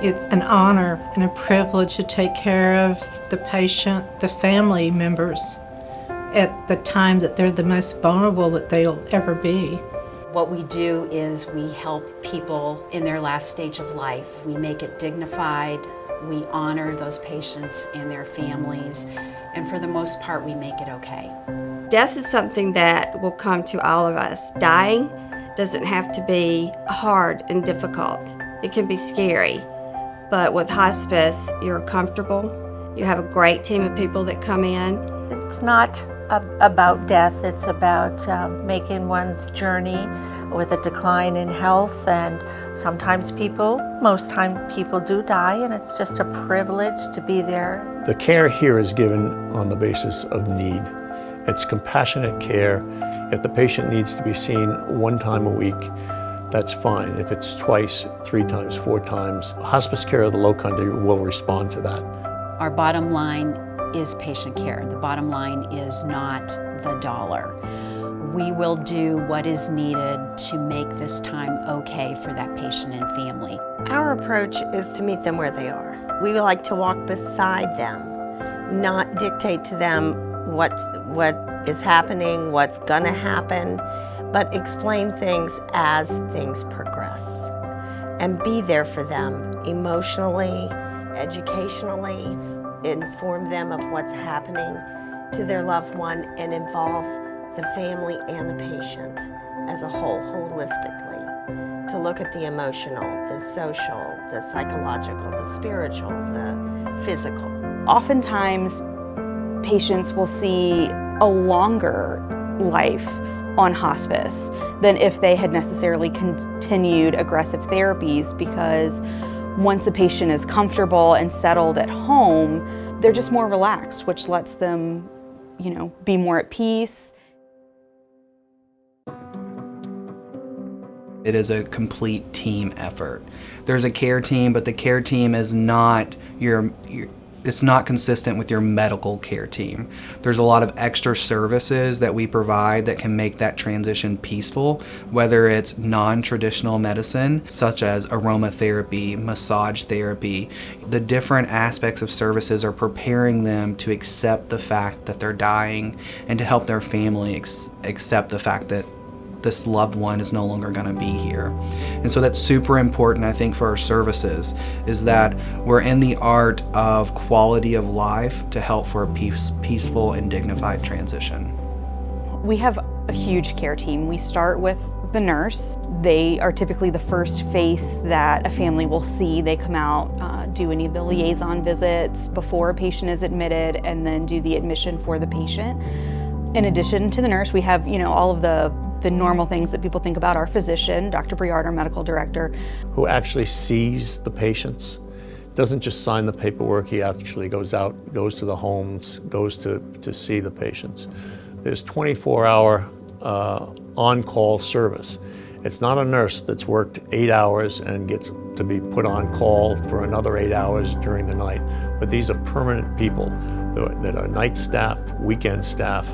It's an honor and a privilege to take care of the patient, the family members, at the time that they're the most vulnerable that they'll ever be. What we do is we help people in their last stage of life. We make it dignified, we honor those patients and their families, and for the most part, we make it okay. Death is something that will come to all of us. Dying doesn't have to be hard and difficult. It can be scary, but with hospice, you're comfortable. You have a great team of people that come in. It's not about death, it's about making one's journey with a decline in health, and sometimes most time people do die, and it's just a privilege to be there. The care here is given on the basis of need. It's compassionate care. If the patient needs to be seen 1 time a week, that's fine. If it's twice, 3 times, 4 times, hospice care of the Low Country will respond to that. Our bottom line is patient care. The bottom line is not the dollar. We will do what is needed to make this time okay for that patient and family. Our approach is to meet them where they are. We like to walk beside them, not dictate to them what is happening, what's gonna happen, but explain things as things progress and be there for them emotionally, educationally, inform them of what's happening to their loved one, and involve the family and the patient as a whole, holistically, to look at the emotional, the social, the psychological, the spiritual, the physical. Oftentimes, patients will see a longer life on hospice than if they had necessarily continued aggressive therapies, because once a patient is comfortable and settled at home, they're just more relaxed, which lets them, be more at peace. It is a complete team effort. There's a care team, but the care team is not it's not consistent with your medical care team. There's a lot of extra services that we provide that can make that transition peaceful, whether it's non-traditional medicine, such as aromatherapy, massage therapy. The different aspects of services are preparing them to accept the fact that they're dying and to help their family accept the fact that this loved one is no longer going to be here. And so that's super important, I think, for our services, is that we're in the art of quality of life to help for a peaceful and dignified transition. We have a huge care team. We start with the nurse. They are typically the first face that a family will see. They come out, do any of the liaison visits before a patient is admitted, and then do the admission for the patient. In addition to the nurse, we have, all of the normal things that people think about. Our physician, Dr. Briard, our medical director, who actually sees the patients, doesn't just sign the paperwork, he actually goes out, goes to the homes, goes to see the patients. There's 24-hour on-call service. It's not a nurse that's worked 8 hours and gets to be put on call for another 8 hours during the night, but these are permanent people that are night staff, weekend staff,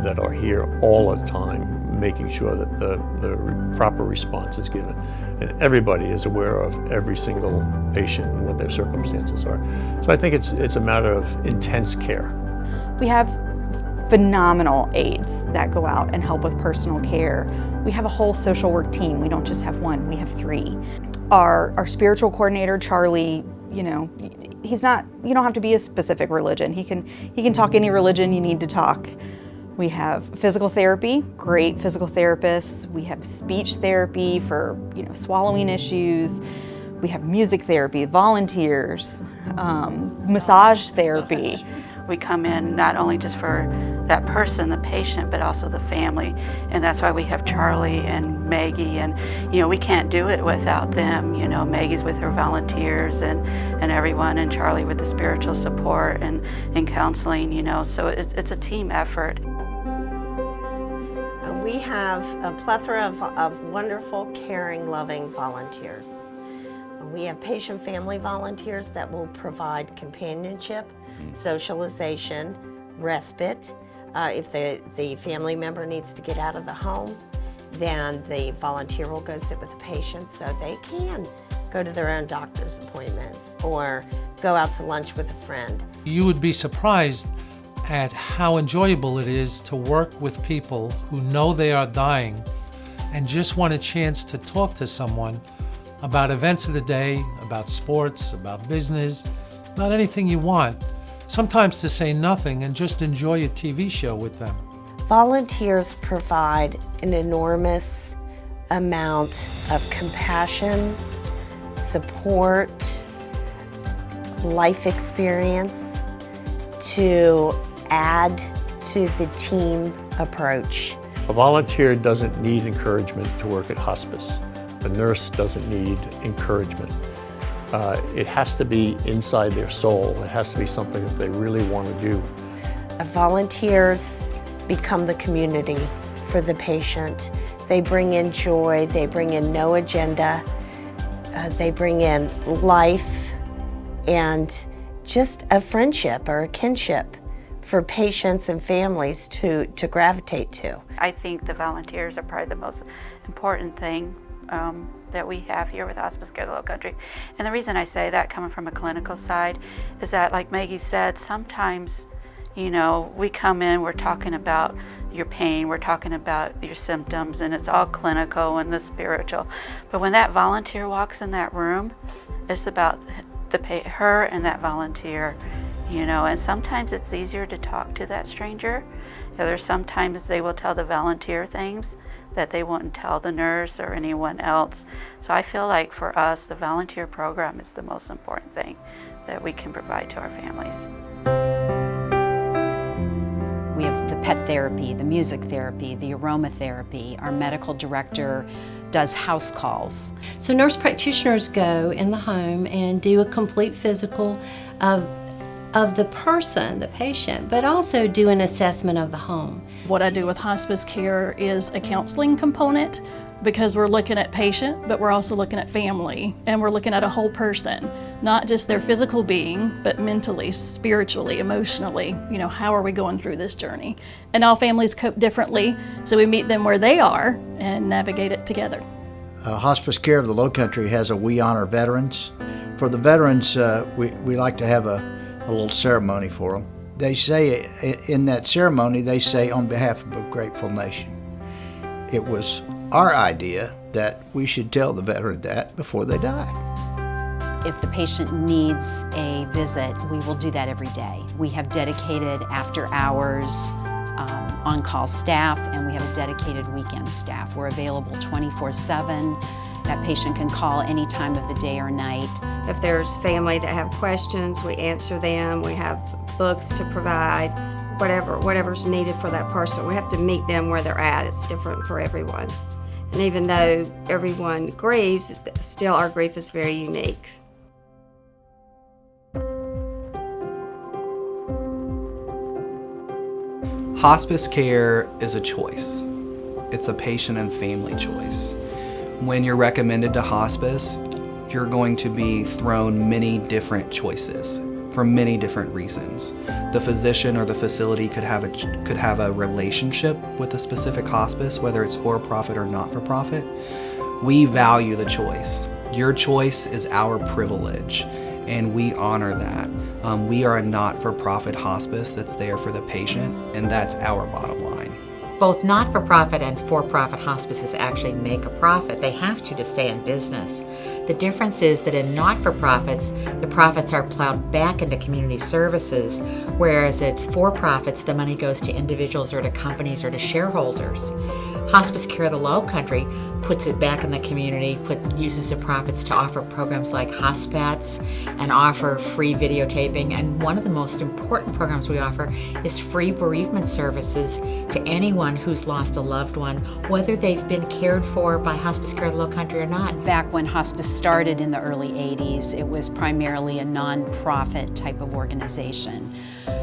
that are here all the time, making sure that the proper response is given. And everybody is aware of every single patient and what their circumstances are. So I think it's a matter of intense care. we have phenomenal aides that go out and help with personal care. We have a whole social work team. We don't just have one, we have 3. Our spiritual coordinator, Charlie, you know, you don't have to be a specific religion. He can talk any religion you need to talk. We have physical therapy, great physical therapists. We have speech therapy for, swallowing issues. We have music therapy, volunteers, massage therapy. We come in not only just for that person, the patient, but also the family. And that's why we have Charlie and Maggie, and we can't do it without them. Maggie's with her volunteers and everyone, and Charlie with the spiritual support and counseling, so it's a team effort. We have a plethora of wonderful, caring, loving volunteers. We have patient family volunteers that will provide companionship, socialization, respite. If the family member needs to get out of the home, then the volunteer will go sit with the patient so they can go to their own doctor's appointments, or go out to lunch with a friend. You would be surprised at how enjoyable it is to work with people who know they are dying and just want a chance to talk to someone about events of the day, about sports, about business, about anything you want. Sometimes to say nothing and just enjoy a TV show with them. Volunteers provide an enormous amount of compassion, support, life experience to add to the team approach. A volunteer doesn't need encouragement to work at hospice. A nurse doesn't need encouragement. It has to be inside their soul. It has to be something that they really want to do. Volunteers become the community for the patient. They bring in joy, they bring in no agenda, they bring in life and just a friendship or a kinship for patients and families to gravitate to. I think the volunteers are probably the most important thing that we have here with Hospice Care of the Lowcountry. And the reason I say that, coming from a clinical side, is that, like Maggie said, sometimes, you know, we come in, we're talking about your pain, we're talking about your symptoms, and it's all clinical and the spiritual. But when that volunteer walks in that room, it's about her and that volunteer, you know, and sometimes it's easier to talk to that stranger. There's sometimes they will tell the volunteer things that they wouldn't tell the nurse or anyone else. So I feel like for us, the volunteer program is the most important thing that we can provide to our families. We have the pet therapy, the music therapy, the aromatherapy. Our medical director does house calls. So nurse practitioners go in the home and do a complete physical of the person, the patient, but also do an assessment of the home. What I do with hospice care is a counseling component, because we're looking at patient, but we're also looking at family, and we're looking at a whole person, not just their physical being, but mentally, spiritually, emotionally. You know, how are we going through this journey? And all families cope differently, so we meet them where they are and navigate it together. Hospice Care of the Lowcountry has a We Honor Veterans. For the veterans, we like to have a little ceremony for them. They say, in that ceremony, they say, on behalf of a grateful nation. It was our idea that we should tell the veteran that before they die. If the patient needs a visit, we will do that every day. We have dedicated after hours on-call staff, and we have a dedicated weekend staff. We're available 24/7. That patient can call any time of the day or night. If there's family that have questions, we answer them. We have books to provide, whatever's needed for that person. We have to meet them where they're at. It's different for everyone. And even though everyone grieves, still our grief is very unique. Hospice care is a choice. It's a patient and family choice. When you're recommended to hospice, you're going to be thrown many different choices for many different reasons. The physician or the facility could have a relationship with a specific hospice, whether it's for-profit or not-for-profit. We value the choice. Your choice is our privilege, and we honor that. We are a not-for-profit hospice that's there for the patient, and that's our bottom line. Both not-for-profit and for-profit hospices actually make a profit. They have to stay in business. The difference is that in not-for-profits, the profits are plowed back into community services, whereas at for-profits, the money goes to individuals or to companies or to shareholders. Hospice Care of the Lowcountry puts it back in the community, uses the profits to offer programs like Hospats and offer free videotaping. And one of the most important programs we offer is free bereavement services to anyone who's lost a loved one, whether they've been cared for by Hospice Care of the Lowcountry or not. Back when hospice started in the early 80s, it was primarily a non-profit type of organization.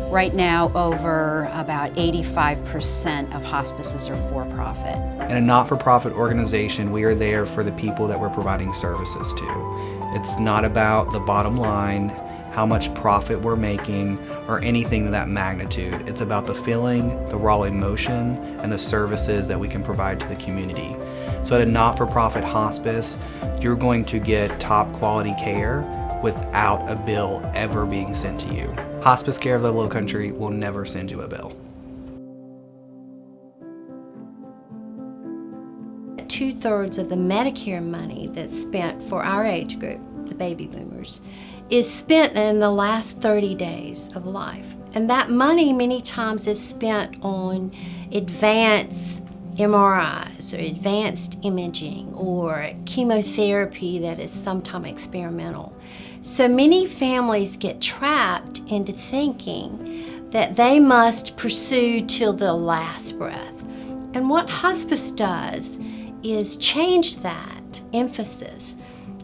Right now, over about 85% of hospices are for-profit. In a not-for-profit organization, we are there for the people that we're providing services to. It's not about the bottom line, how much profit we're making, or anything of that magnitude. It's about the feeling, the raw emotion, and the services that we can provide to the community. So at a not-for-profit hospice, you're going to get top quality care without a bill ever being sent to you. Hospice Care of the Lowcountry will never send you a bill. 2/3 of the Medicare money that's spent for our age group, the baby boomers, is spent in the last 30 days of life. And that money many times is spent on advanced MRIs or advanced imaging or chemotherapy that is sometimes experimental. So many families get trapped into thinking that they must pursue till the last breath. And what hospice does is change that emphasis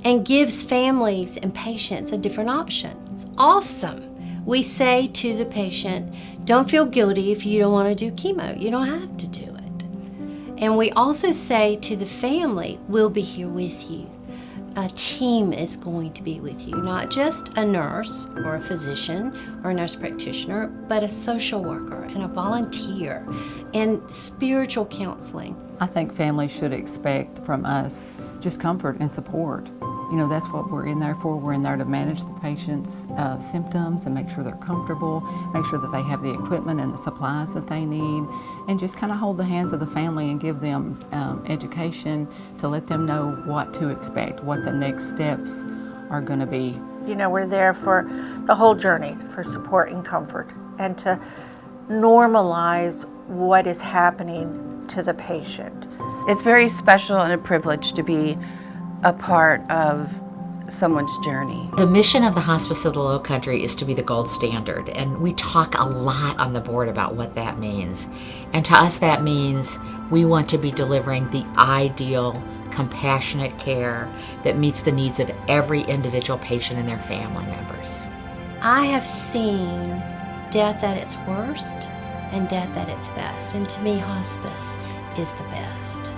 and gives families and patients a different option. It's awesome. We say to the patient, don't feel guilty if you don't want to do chemo. You don't have to do it. And we also say to the family, we'll be here with you. A team is going to be with you, not just a nurse or a physician or a nurse practitioner, but a social worker and a volunteer and spiritual counseling. I think families should expect from us just comfort and support. You know, that's what we're in there for. We're in there to manage the patient's symptoms and make sure they're comfortable, make sure that they have the equipment and the supplies that they need, and just kind of hold the hands of the family and give them education to let them know what to expect, what the next steps are going to be. You know, we're there for the whole journey, for support and comfort, and to normalize what is happening to the patient. It's very special and a privilege to be a part of someone's journey. The mission of the Hospice of the Lowcountry is to be the gold standard, and we talk a lot on the board about what that means. And to us that means we want to be delivering the ideal, compassionate care that meets the needs of every individual patient and their family members. I have seen death at its worst and death at its best, and to me hospice is the best.